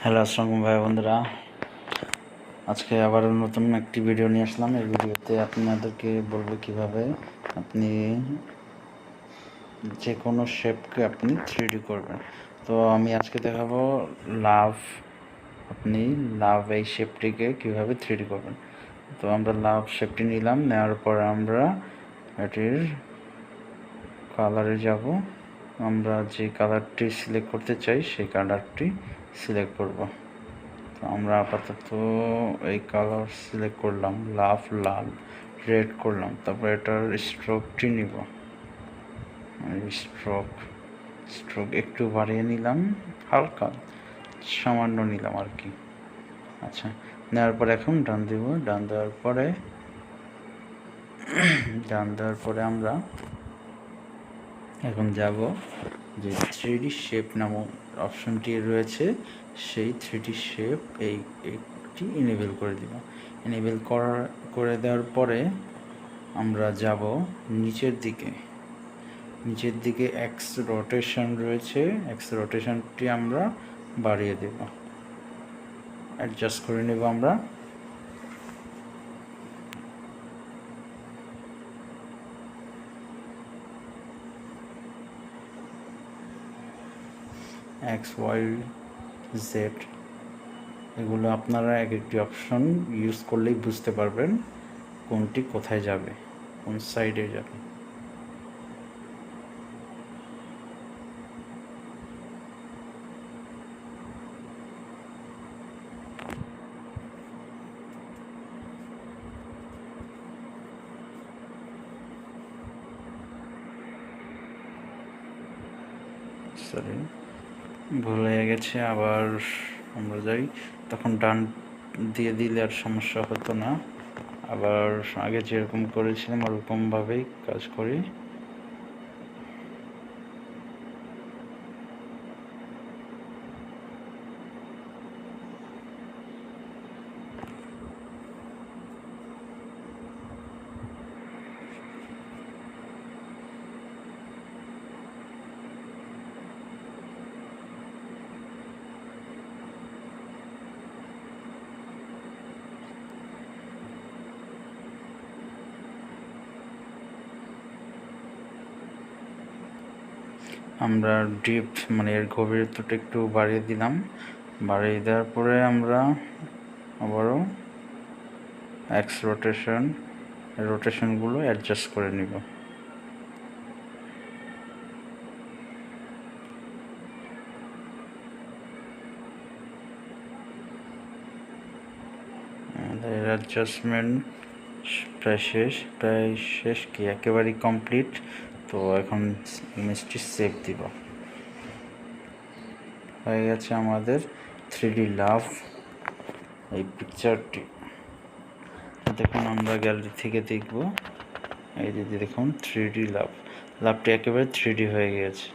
Hello আসসালামু ভাই বন্ধুরা, আজকে আবার নতুন একটি ভিডিও নিয়ে আসলাম। এই ভিডিওতে আপনাদেরকে বলবো কিভাবে আপনি যে কোনো শেপকে আপনি 3D করবেন। তো আমি আজকে দেখাবো লাভ। আপনি লাভ এই শেপটিকে কিভাবে 3D করবেন। তো আমরা লাভ শেপটি নিলাম, নেওয়ার পর আমরা এটির কালারে যাব। আমরা যে কালারটি সিলেক্ট করতে চাই সেই কালারটি সিলেক্ট করব। তো আমরা আপাতত এই কালার সিলেক্ট করলাম, লাভ লাল, রেড করলাম। তারপর এটার স্ট্রোকটি নিব, স্ট্রোক একটু বাড়িয়ে নিলাম, হালকা সামান্য নিলাম আর কি। আচ্ছা, নেওয়ার পর এখন ডান দিব। ডান দেওয়ার পরে আমরা এখন যাব যে 3D শেপ নামক অপশনটি রয়েছে, সেই 3D শেপ একটি এনেবল করে দিব। এনেবল করে দেওয়ার পরে আমরা যাব নিচের দিকে এক্স রোটেশন রয়েছে, এক্স রোটেশনটি আমরা বাড়িয়ে দেব, অ্যাডজাস্ট করে নেব আমরা। এক্স ওয়াই জেড এগুলো আপনারা এক একটি অপশন ইউজ করলেই বুঝতে পারবেন কোনটি কোথায় যাবে, কোন সাইডে যাবে। সরি, ভুল হয়ে গেছে, আবার আমরা যাই। তখন ডান দিয়ে দিলে আর সমস্যা হতো না, আবার আগে যেরকম করেছিলাম ওরকমভাবেই কাজ করি। আমরা ডিপ মানে এর গভীরতাটা একটু বাড়িয়ে দিলাম। বাড়িয়ে দেওয়ার পরে আমরা আবারও এক্স রোটেশনগুলো অ্যাডজাস্ট করে নিব। আমাদের অ্যাডজাস্টমেন্ট প্রায় শেষ কি একেবারেই কমপ্লিট। তো এখন ইমেজটি সেভ দিব। হয়ে গেছে আমাদের 3D লাভ এই পিকচারটি। দেখুন আমরা গ্যালারি থেকে দেখব, এই যে দেখুন 3D লাভটি একেবারে 3D হয়ে গেছে।